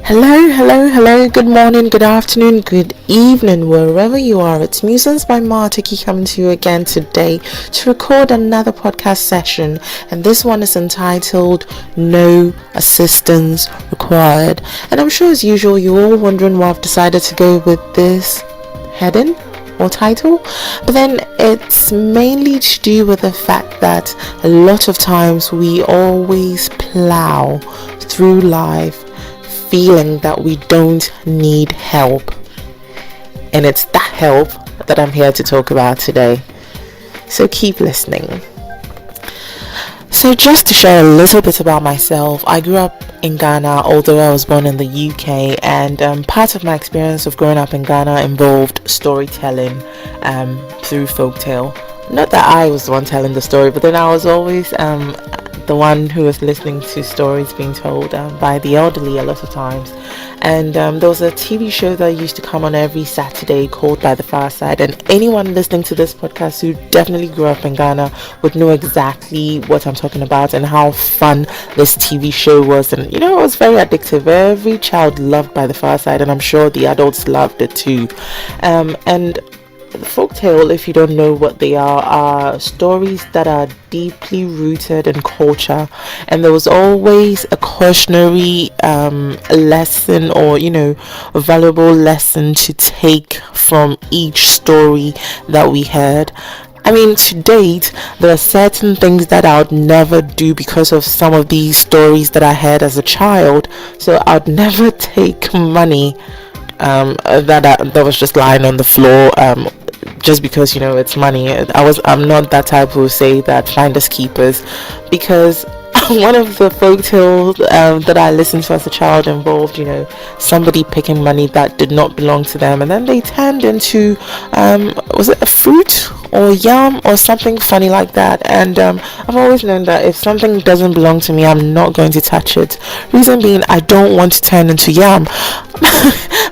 Hello. Good morning, good afternoon, good evening, wherever you are. It's Musings by Martiki coming to you again today to record another podcast session. And this one is entitled No Assistance Required. And I'm sure as usual, you're all wondering why I've decided to go with this heading or title. But then it's mainly to do with the fact that a lot of times we always plow through life feeling that we don't need help, and it's that help that I'm here to talk about today, so keep listening. So just to share a little bit about myself, I grew up in Ghana, although I was born in the UK, and part of my experience of growing up in Ghana involved storytelling through folktale. Not that I was the one telling the story, but then I was always the one who was listening to stories being told by the elderly a lot of times. And there was a TV show that used to come on every Saturday called By the Fireside, and anyone listening to this podcast who definitely grew up in Ghana would know exactly what I'm talking about and how fun this TV show was. And it was very addictive. Every child loved By the Fireside, and I'm sure the adults loved it too. And folktale, if you don't know what they are stories that are deeply rooted in culture, and there was always a cautionary lesson or a valuable lesson to take from each story that we heard. I mean, to date, there are certain things that I would never do because of some of these stories that I heard as a child. So I'd never take money that was just lying on the floor just because it's money. I'm not that type who say that finders keepers, because one of the folktales that I listened to as a child involved somebody picking money that did not belong to them, and then they turned into was it a fruit or yam or something funny like that. And I've always known that if something doesn't belong to me, I'm not going to touch it. Reason being, I don't want to turn into yam.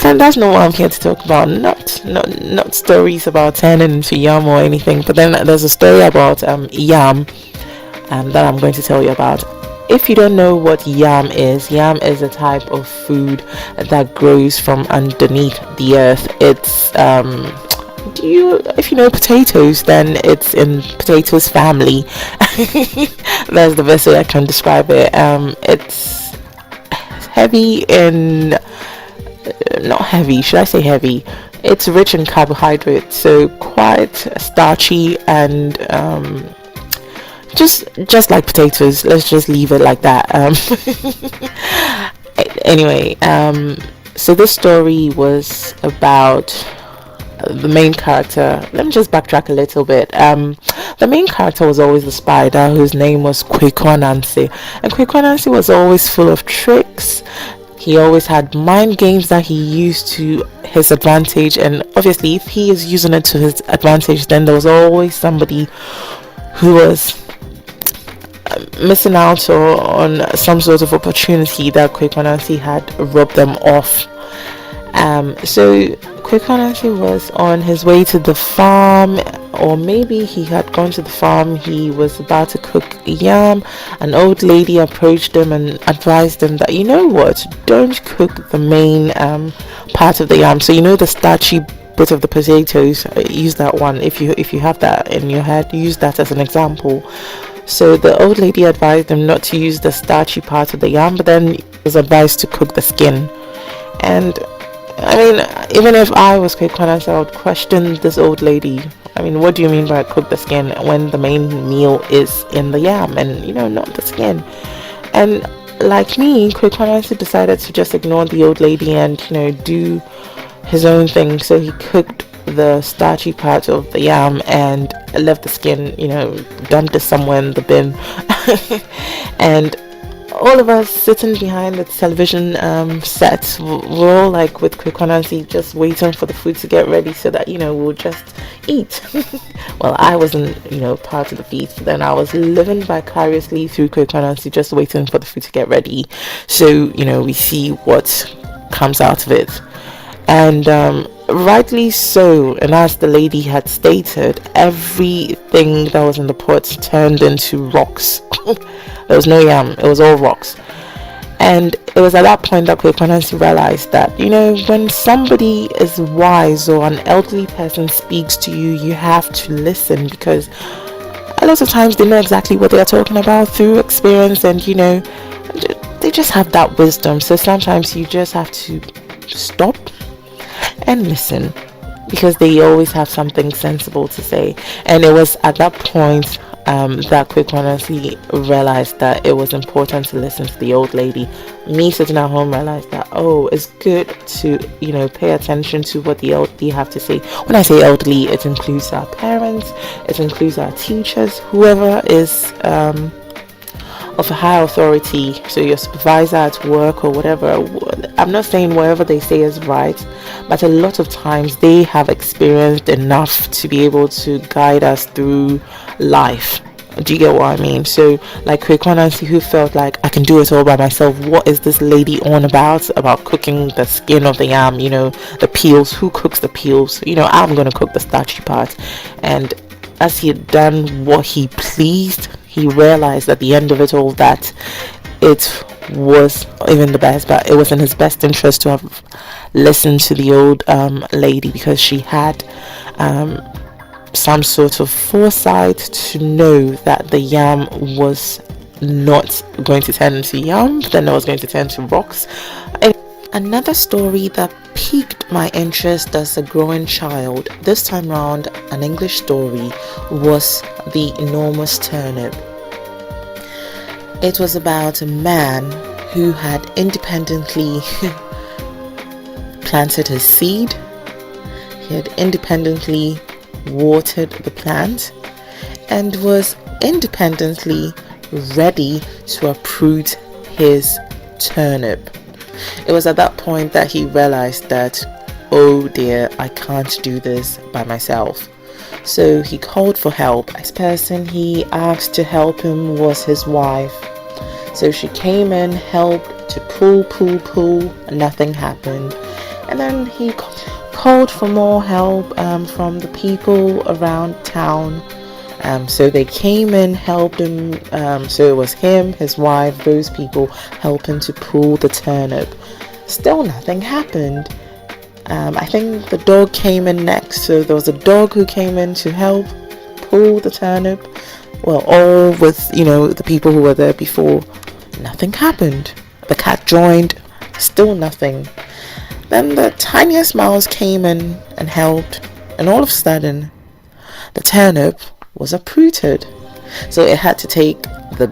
And that's not what I'm here to talk about. Not stories about turning into yam or anything. But then there's a story about yam that I'm going to tell you about. If you don't know what yam is a type of food that grows from underneath the earth. It's if you know potatoes, then it's in potatoes family. That's the best way I can describe it. It's heavy in not heavy, should I say heavy? It's rich in carbohydrates, so quite starchy and just like potatoes. Let's just leave it like that. Anyway, so this story was about the main character. Let me just backtrack a little bit. The main character was always the spider, whose name was Kwaku Anansi, and Kwaku Anansi was always full of tricks. He always had mind games that he used to his advantage, and obviously if he is using it to his advantage, then there was always somebody who was missing out on some sort of opportunity that Kwaku Anansi had robbed them off. So Kwaku Anansi was on his way to the farm, or maybe he had gone to the farm. He was about to cook yam. An old lady approached him and advised him that, don't cook the main part of the yam. So the starchy bit of the potatoes, use that one. If you have that in your head, use that as an example. So the old lady advised him not to use the starchy part of the yam, but then was advised to cook the skin. And I mean, even if I was Kwaku Anansi, I would question this old lady. I mean, what do you mean by cook the skin when the main meal is in the yam and not the skin? And like me, Kwaku Anansi decided to just ignore the old lady and do his own thing. So he cooked the starchy part of the yam and left the skin, dumped it somewhere in the bin. And all of us sitting behind the television set, we're all like with Kwaku Anansi, just waiting for the food to get ready so that we'll just eat. Well, I wasn't part of the feast, but then I was living vicariously through Kwaku Anansi, just waiting for the food to get ready, so we see what comes out of it. And rightly so, and as the lady had stated, everything that was in the pot turned into rocks. There was no yam, it was all rocks. And it was at that point that Kwekwonansi realized that, when somebody is wise or an elderly person speaks to you, you have to listen, because a lot of times they know exactly what they're talking about through experience, and they just have that wisdom. So sometimes you just have to stop and listen, because they always have something sensible to say. And it was at that point that Kwekwonansi realized that it was important to listen to the old lady. Me sitting at home realized that, it's good to pay attention to what the elderly have to say. When I say elderly, it includes our parents, it includes our teachers, whoever is of a higher authority, so your supervisor at work or whatever. I'm not saying whatever they say is right, but a lot of times they have experienced enough to be able to guide us through life. Do you get what I mean? So like Kwekwonansi, who felt like, I can do it all by myself. What is this lady on about cooking the skin of the yam, the peels? Who cooks the peels? I'm gonna cook the starchy part. And as he had done what he pleased, he realized at the end of it all that it was even the best, but it was in his best interest to have listened to the old lady, because she had some sort of foresight to know that the yam was not going to turn into yam, then it was going to turn to rocks. And another story that piqued my interest as a growing child, this time round an English story, was The Enormous Turnip. It was about a man who had independently planted his seed. He had independently watered the plant and was independently ready to uproot his turnip. It was at that point that he realized that, oh dear, I can't do this by myself. So he called for help. This person he asked to help him was his wife. So she came in, helped to pull, nothing happened. And then he called for more help from the people around town. So they came in, helped him. So it was him, his wife, those people helping to pull the turnip. Still nothing happened. I think the dog came in next. So there was a dog who came in to help pull the turnip. Well, all with, the people who were there before. Nothing happened. The cat joined. Still nothing. Then the tiniest mouse came in and helped. And all of a sudden, the turnip was uprooted. So it had to take the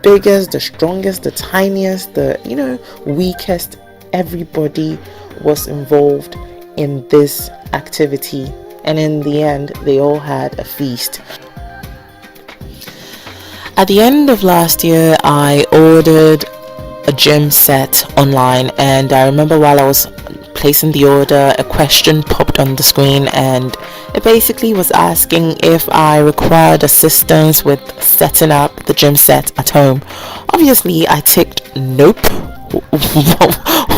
biggest, the strongest, the tiniest, the weakest. Everybody was involved in this activity, and in the end they all had a feast. At the end of last year, I ordered a gym set online, and I remember while I was placing the order, a question popped on the screen, and it basically was asking if I required assistance with setting up the gym set at home. Obviously I ticked nope.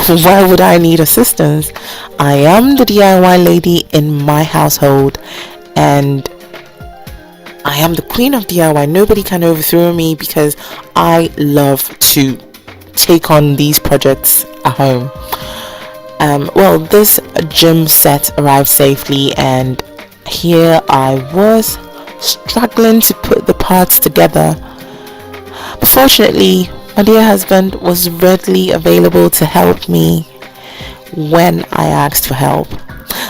Why would I need assistance? I am the DIY lady in my household, and I am the queen of DIY. Nobody can overthrow me, because I love to take on these projects at home. This gym set arrived safely, and here I was struggling to put the parts together. But fortunately, my dear husband was readily available to help me when I asked for help.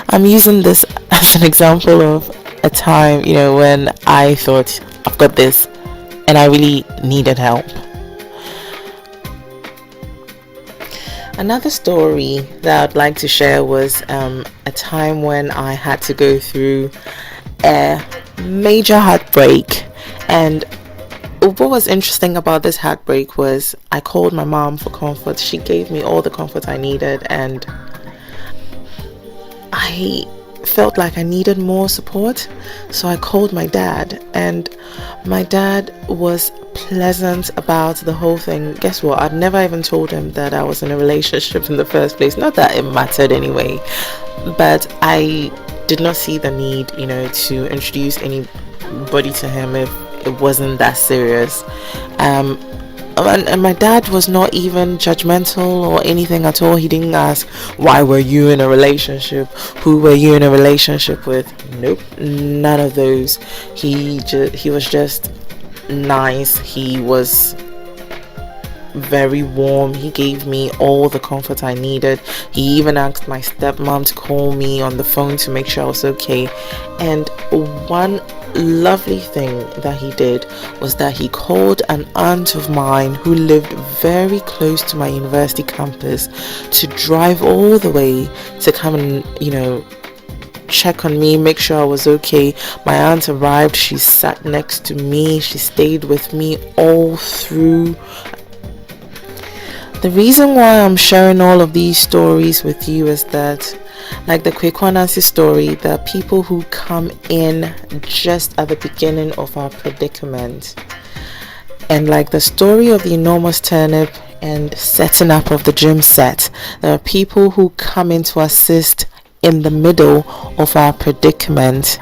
I'm using this as an example of a time, when I thought, I've got this, and I really needed help. Another story that I'd like to share was a time when I had to go through a major heartbreak. And what was interesting about this heartbreak was I called my mom for comfort. She gave me all the comfort I needed, and I felt like I needed more support. So I called my dad, and my dad was pleasant about the whole thing. Guess what? I'd never even told him that I was in a relationship in the first place. Not that it mattered anyway, but I did not see the need, to introduce anybody to him if it wasn't that serious. and my dad was not even judgmental or anything at all. He didn't ask, why were you in a relationship, who were you in a relationship with? Nope, none of those. He was just nice. He was very warm. He gave me all the comfort I needed. He even asked my stepmom to call me on the phone to make sure I was okay. And one lovely thing that he did was that he called an aunt of mine who lived very close to my university campus to drive all the way to come and, check on me, make sure I was okay. My aunt arrived. She sat next to me. She stayed with me all through. The reason why I'm sharing all of these stories with you is that, like the Kweku Anansi story, there are people who come in just at the beginning of our predicament. And like the story of the enormous turnip and setting up of the gym set, there are people who come in to assist in the middle of our predicament.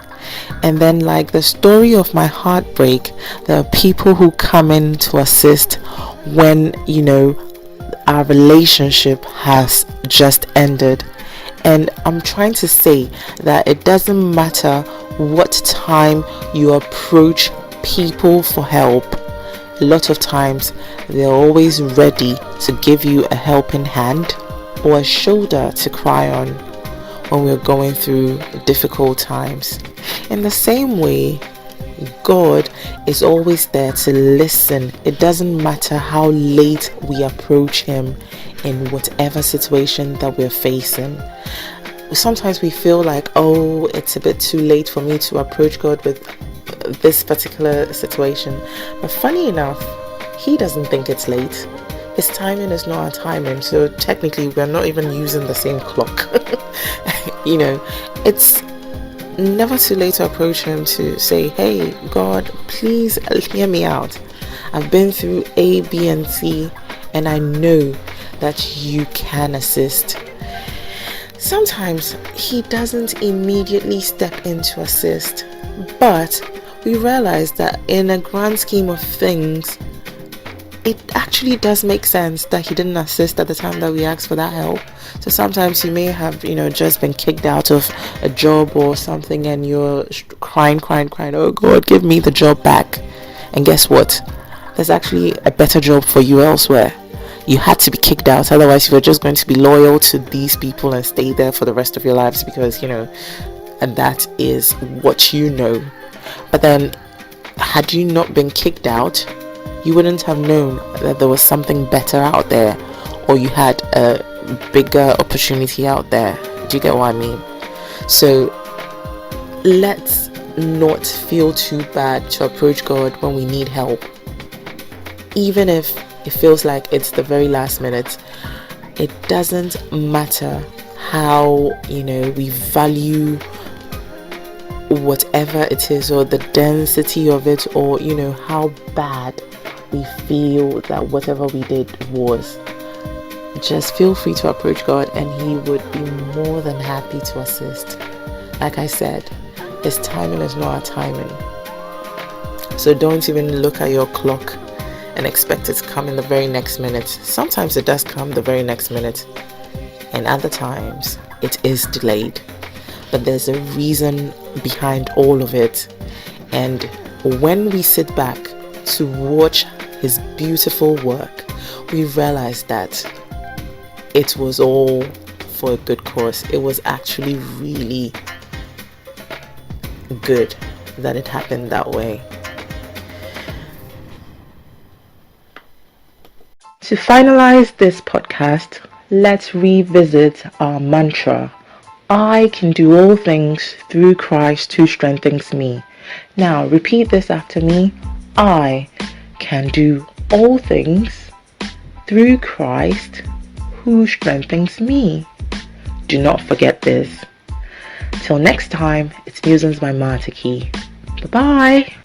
And then like the story of my heartbreak, there are people who come in to assist when, our relationship has just ended. And I'm trying to say that it doesn't matter what time you approach people for help. A lot of times they're always ready to give you a helping hand or a shoulder to cry on when we're going through difficult times. In the same way, God is always there to listen. It doesn't matter how late we approach Him in whatever situation that we're facing. Sometimes we feel like, it's a bit too late for me to approach God with this particular situation. But funny enough, He doesn't think it's late. His timing is not our timing. So technically, we're not even using the same clock. It's never too late to approach Him to say, hey God, please hear me out. I've been through A, B, and C, and I know that you can assist. Sometimes He doesn't immediately step in to assist, but we realize that in a grand scheme of things, it actually does make sense that He didn't assist at the time that we asked for that help. So sometimes you may have, just been kicked out of a job or something, and you're crying, oh God, give me the job back. And guess what? There's actually a better job for you elsewhere. You had to be kicked out, otherwise you were just going to be loyal to these people and stay there for the rest of your lives because, and that is what you know. But then, had you not been kicked out, you wouldn't have known that there was something better out there, or you had a bigger opportunity out there. Do you get what I mean? So let's not feel too bad to approach God when we need help, even if it feels like it's the very last minute. It doesn't matter how we value whatever it is, or the density of it, or how bad we feel that whatever we did was. Just feel free to approach God, and He would be more than happy to assist. Like I said, His timing is not our timing. So don't even look at your clock and expect it to come in the very next minute. Sometimes it does come the very next minute, and other times it is delayed. But there's a reason behind all of it. And when we sit back to watch His beautiful work, we realize that it was all for a good cause. It was actually really good that it happened that way. To finalize this podcast, let's revisit our mantra. I can do all things through Christ who strengthens me. Now repeat this after me. I can do all things through Christ who strengthens me. Do not forget this. Till next time, it's Musings by Martiki. Bye-bye.